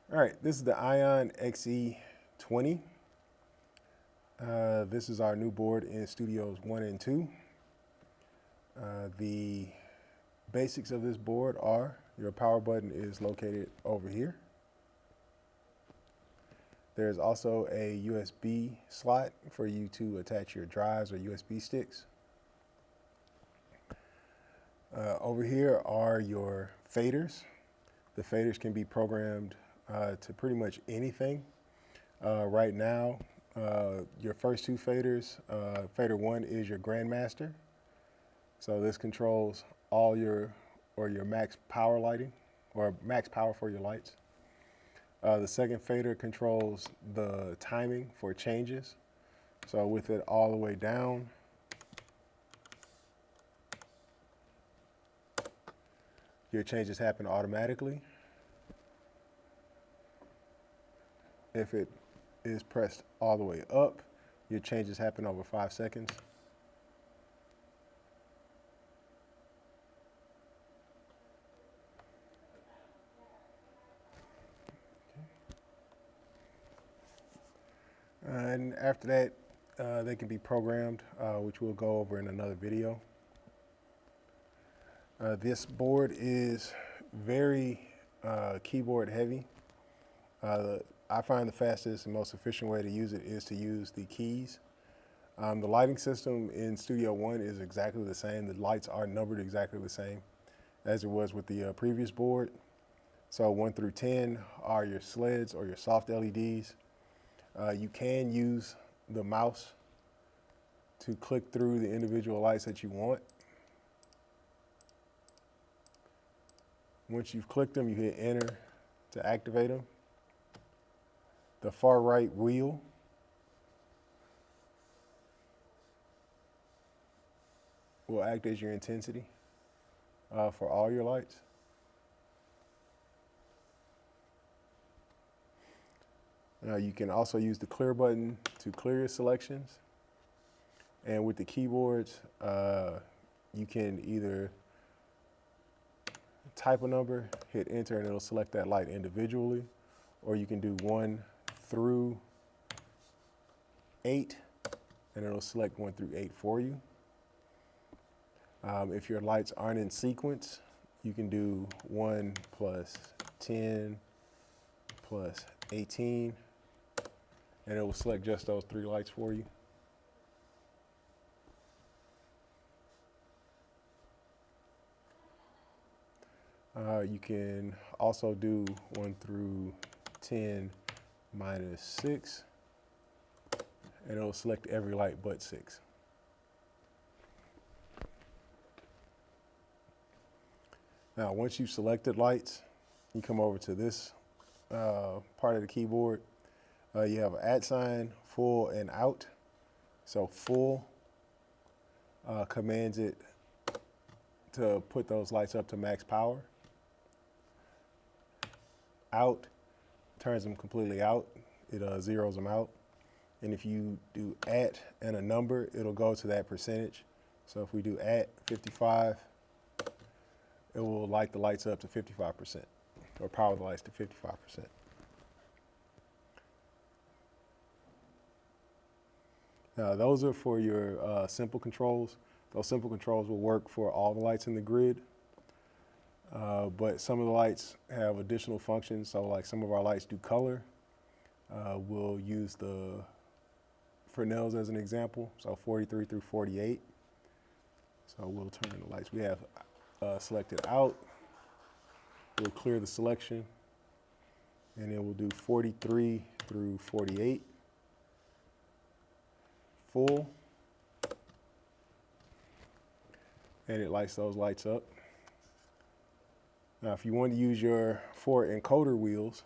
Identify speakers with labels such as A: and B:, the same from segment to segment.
A: All right, this is the Ion XE20. This is our new board in Studios 1 and 2. The basics of this board are your power button is located over here. There's also a USB slot for you to attach your drives or USB sticks. Over here are your faders. The faders can be programmed to pretty much anything. Right now, your first two faders, fader 1 is your Grandmaster. So this controls all your max power lighting or max power for your lights. The second fader controls the timing for changes. So with it all the way down, your changes happen automatically. If it is pressed all the way up, your changes happen over 5 seconds. And after that, they can be programmed, which we'll go over in another video. This board is very keyboard heavy. I find the fastest and most efficient way to use it is to use the keys. The lighting system in Studio 1 is exactly the same. The lights are numbered exactly the same as it was with the previous board. So 1 through 10 are your sleds or your soft LEDs. You can use the mouse to click through the individual lights that you want. Once you've clicked them, you hit enter to activate them. The far right wheel will act as your intensity for all your lights. You can also use the clear button to clear your selections. And with the keyboards, you can either type a number, hit enter, and it'll select that light individually, or you can do 1 through 8, and it'll select 1 through 8 for you. If your lights aren't in sequence, you can do 1 plus 10 plus 18, and it will select just those 3 lights for you. You can also do 1 through 10 minus 6, and it'll select every light but 6. Now, once you've selected lights, you come over to this part of the keyboard. You have an @ full and out. So full commands it to put those lights up to max power. Out turns them completely out. It zeroes them out. And if you do at and a number, it'll go to that percentage. So if we do at 55, it will light the lights up to 55%, or power the lights to 55%. Now those are for your simple controls. Those simple controls will work for all the lights in the grid. But some of the lights have additional functions. So like some of our lights do color. We'll use the Fresnels as an example. So 43 through 48. So we'll turn the lights we have selected out. We'll clear the selection. And then we'll do 43 through 48. Full. And it lights those lights up. Now, if you want to use your 4 encoder wheels,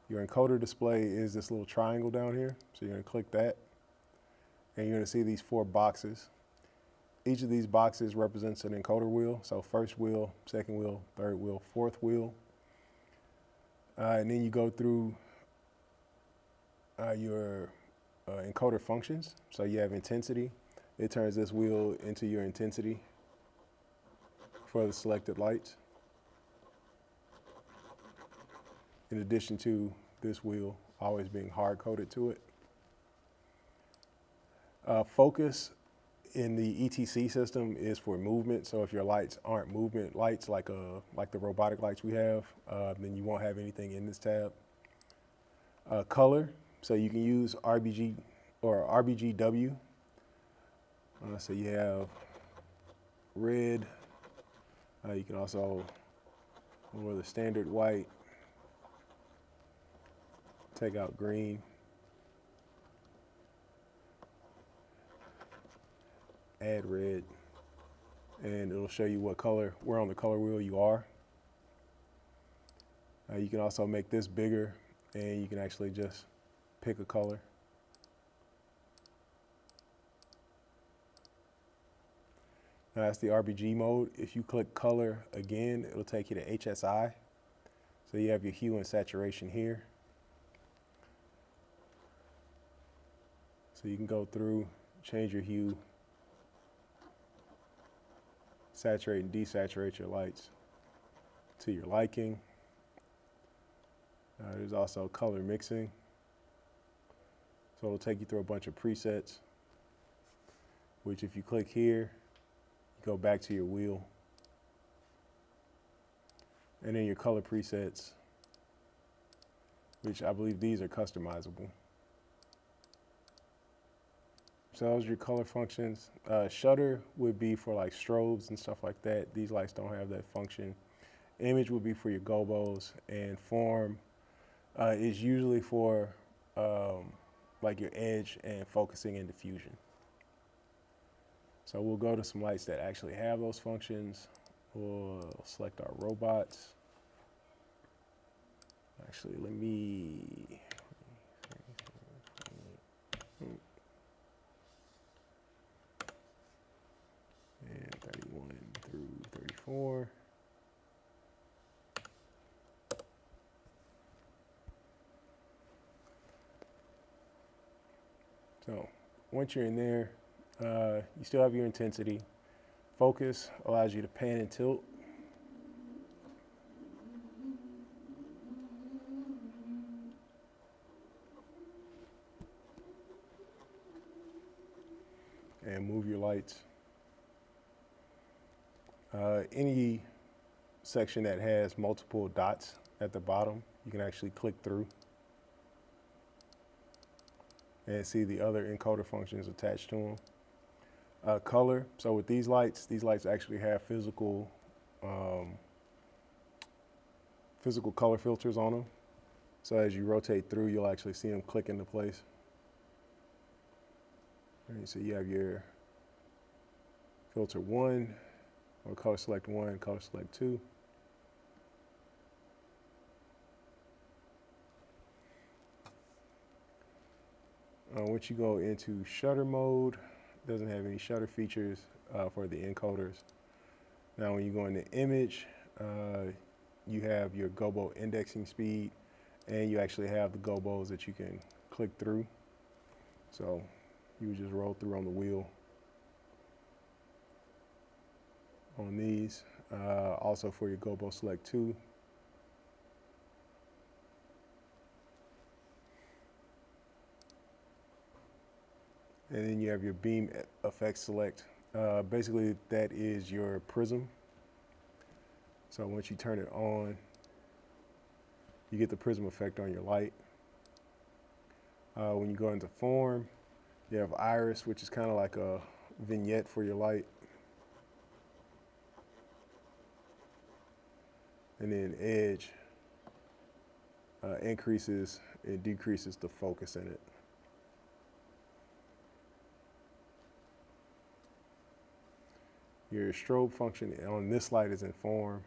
A: your encoder display is this little triangle down here. So you're going to click that, and you're going to see these 4 boxes. Each of these boxes represents an encoder wheel. So first wheel, second wheel, third wheel, fourth wheel. And then you go through your encoder functions. So you have intensity. It turns this wheel into your intensity for the selected lights. in addition to this wheel always being hard coded to it. Focus in the ETC system is for movement. So if your lights aren't movement lights like the robotic lights we have, then you won't have anything in this tab. Color, so you can use RBG or RBGW. So you have red. You can also lower the standard white, take out green, add red, and it'll show you what color, where on the color wheel you are. You can also make this bigger, and you can actually just pick a color. Now that's the RBG mode. If you click color again, it'll take you to HSI. So you have your hue and saturation here. So you can go through, change your hue, saturate and desaturate your lights to your liking. There's also color mixing. So it'll take you through a bunch of presets, which if you click here, you go back to your wheel. And then your color presets, which I believe these are customizable. So those are your color functions. Shutter would be for like strobes and stuff like that. These lights don't have that function. Image would be for your gobos, and form is usually for like your edge and focusing and diffusion. So we'll go to some lights that actually have those functions. We'll select our robots. Actually, let me, and 31 through 34. So once you're in there, you still have your intensity. Focus allows you to pan and tilt. And move your lights. Any section that has multiple dots at the bottom, you can actually click through and see the other encoder functions attached to them. Color, so with these lights actually have physical color filters on them. So as you rotate through, you'll actually see them click into place. And so you have your filter 1, or color select 1, color select 2. Once you go into shutter mode, doesn't have any shutter features for the encoders. Now when you go into image, you have your gobo indexing speed, and you actually have the gobos that you can click through. So you would just roll through on the wheel on these. Also for your gobo select 2. And then you have your beam effect select. Basically, that is your prism. So once you turn it on, you get the prism effect on your light. When you go into form, you have iris, which is kind of like a vignette for your light. And then edge increases and decreases the focus in it. Your strobe function on this light is in form.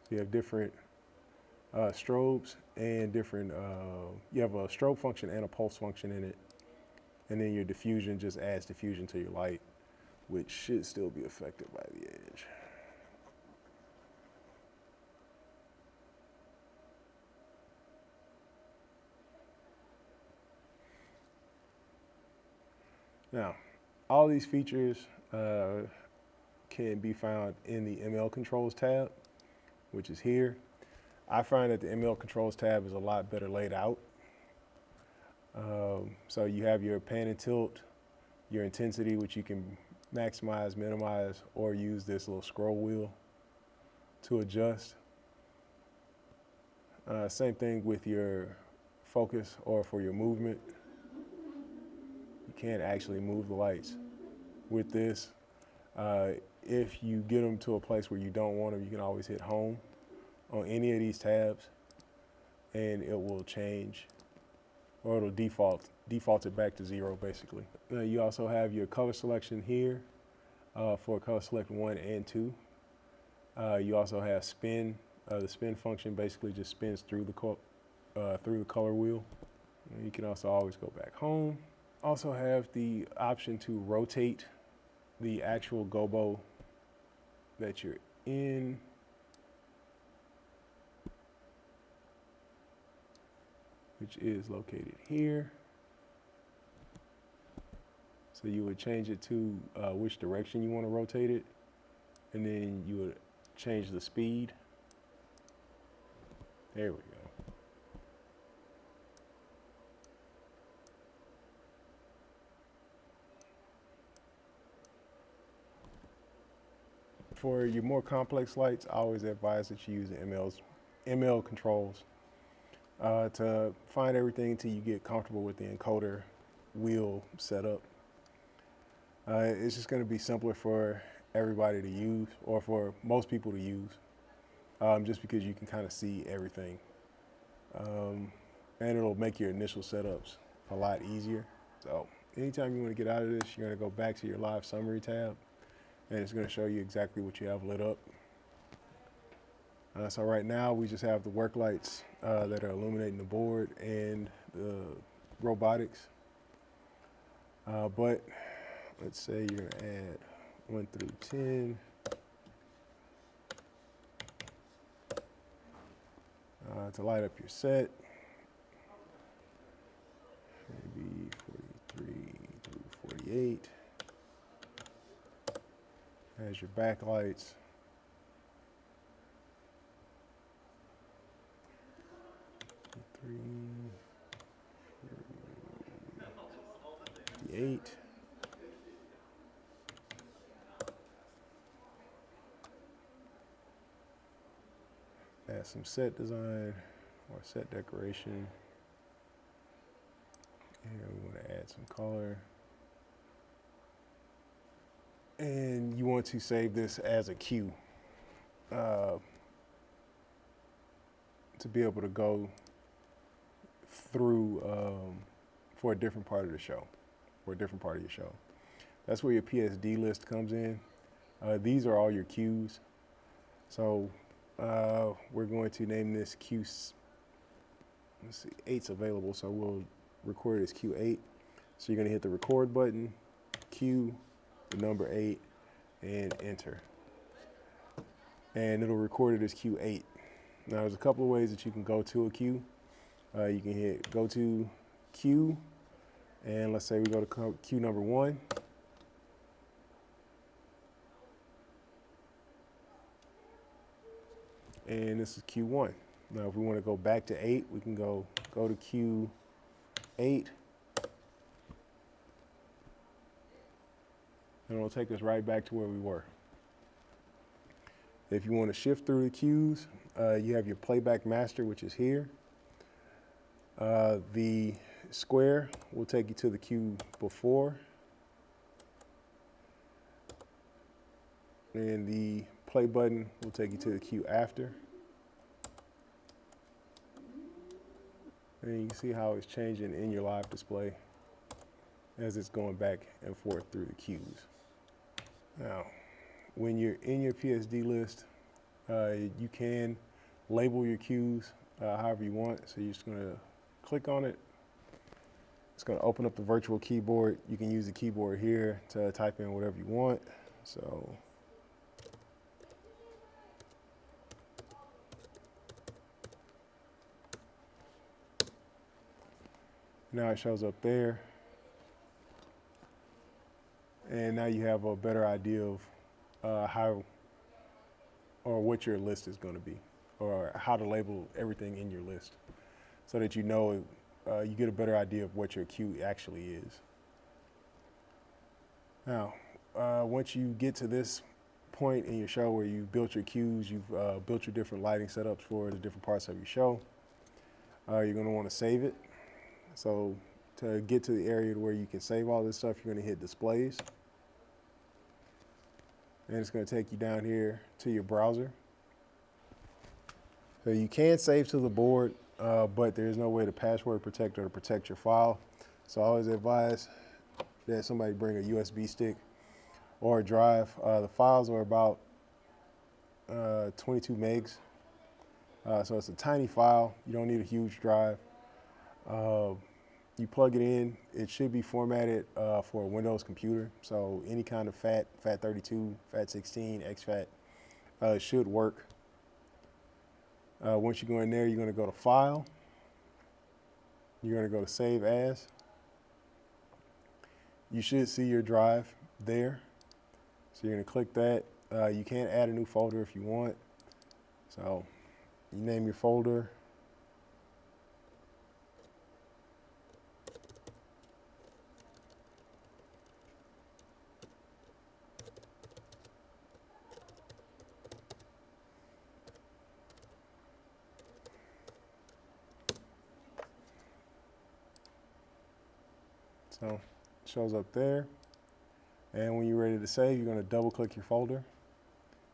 A: So you have different strobes and different, you have a strobe function and a pulse function in it. And then your diffusion just adds diffusion to your light, which should still be affected by the edge. Now, all these features can be found in the ML controls tab, which is here. I find that the ML controls tab is a lot better laid out. So you have your pan and tilt, your intensity, which you can maximize, minimize, or use this little scroll wheel to adjust. Same thing with your focus or for your movement. You can't actually move the lights with this. If you get them to a place where you don't want them, you can always hit home on any of these tabs and it will change, or it'll default it back to 0 basically. You also have your color selection here for color select 1 and 2. You also have spin. The spin function basically just spins through the color wheel. And you can also always go back home. Also have the option to rotate the actual gobo that you're in. Which is located here. So you would change it to which direction you want to rotate it, and then you would change the speed. There we go. For your more complex lights, I always advise that you use the ML controls to find everything until you get comfortable with the encoder wheel setup. It's just going to be simpler for everybody to use, or for most people to use, just because you can kind of see everything. And it'll make your initial setups a lot easier. So anytime you want to get out of this, you're going to go back to your live summary tab, and it's going to show you exactly what you have lit up. So right now we just have the work lights that are illuminating the board and the robotics. But let's say you're going to add 1 through 10. To light up your set. Maybe 43 through 48. As your backlights. 58. Add some set design or set decoration. And we want to add some color. And you want to save this as a cue to be able to go through for a different part of the show, or a different part of your show. That's where your PSD list comes in. These are all your cues. So we're going to name this Q, let's see, 8's available, so we'll record it as Q8. So you're going to hit the record button, Q, the number 8, and enter. And it'll record it as Q8. Now there's a couple of ways that you can go to a Q. You can hit go to Q, and let's say we go to Q number 1. And this is Q1. Now if we want to go back to 8, we can go to Q8. And it'll take us right back to where we were. If you want to shift through the cues, you have your playback master, which is here. The square will take you to the cue before. And the play button will take you to the cue after. And you can see how it's changing in your live display as it's going back and forth through the cues. Now, when you're in your PSD list, you can label your cues however you want. So you're just going to click on it. It's going to open up the virtual keyboard. You can use the keyboard here to type in whatever you want. So now it shows up there. And now you have a better idea of how or what your list is going to be, or how to label everything in your list, so that you know you get a better idea of what your queue actually is. Now, once you get to this point in your show where you built your queues, you've built your different lighting setups for the different parts of your show, you're going to want to save it. So to get to the area where you can save all this stuff, you're going to hit displays. And it's going to take you down here to your browser. So you can save to the board, but there's no way to password protect or to protect your file. So I always advise that somebody bring a USB stick or a drive. The files are about 22 megs. So it's a tiny file. You don't need a huge drive. You plug it in. It should be formatted for a Windows computer. So any kind of FAT32, FAT16, exFAT should work. Once you go in there, you're going to go to File. You're going to go to Save As. You should see your drive there. So you're going to click that. You can add a new folder if you want. So you name your folder. So it shows up there. And when you're ready to save, you're going to double click your folder.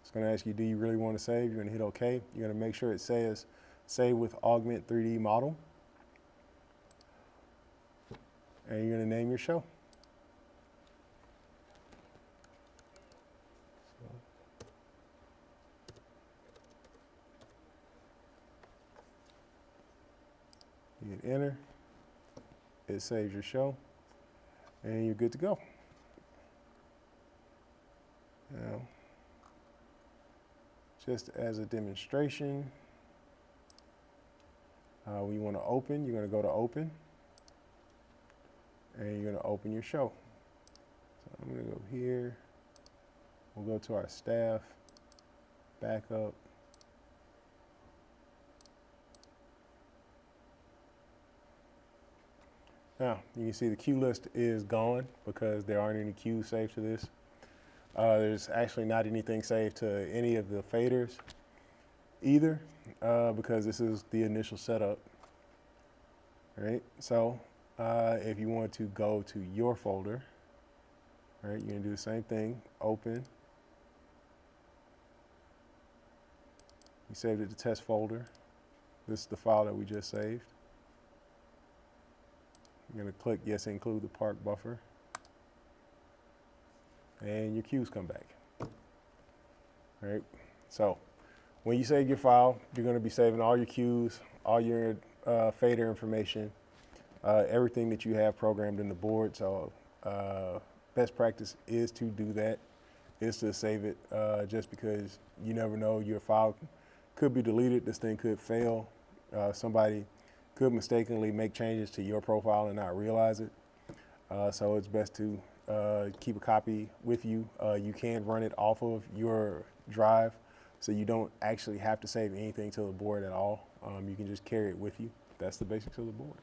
A: It's going to ask you, do you really want to save? You're going to hit OK. You're going to make sure it says Save with Augment 3D Model. And you're going to name your show. You hit enter. It saves your show. And you're good to go. Now, just as a demonstration, when you want to open, you're going to go to Open, and you're going to open your show. So I'm going to go here. We'll go to our staff, backup. Now, you can see the queue list is gone because there aren't any queues saved to this. There's actually not anything saved to any of the faders either because this is the initial setup. Right? So if you want to go to your folder, right, you're going to do the same thing, open. You saved it to test folder. This is the file that we just saved. You're going to click yes, include the park buffer. And your queues come back. All right. So when you save your file, you're going to be saving all your queues, all your fader information, everything that you have programmed in the board. So best practice is to do that, is to save it just because you never know, your file could be deleted. This thing could fail. Somebody could mistakenly make changes to your profile and not realize it. So it's best to keep a copy with you. You can run it off of your drive, so you don't actually have to save anything to the board at all. You can just carry it with you. That's the basics of the board.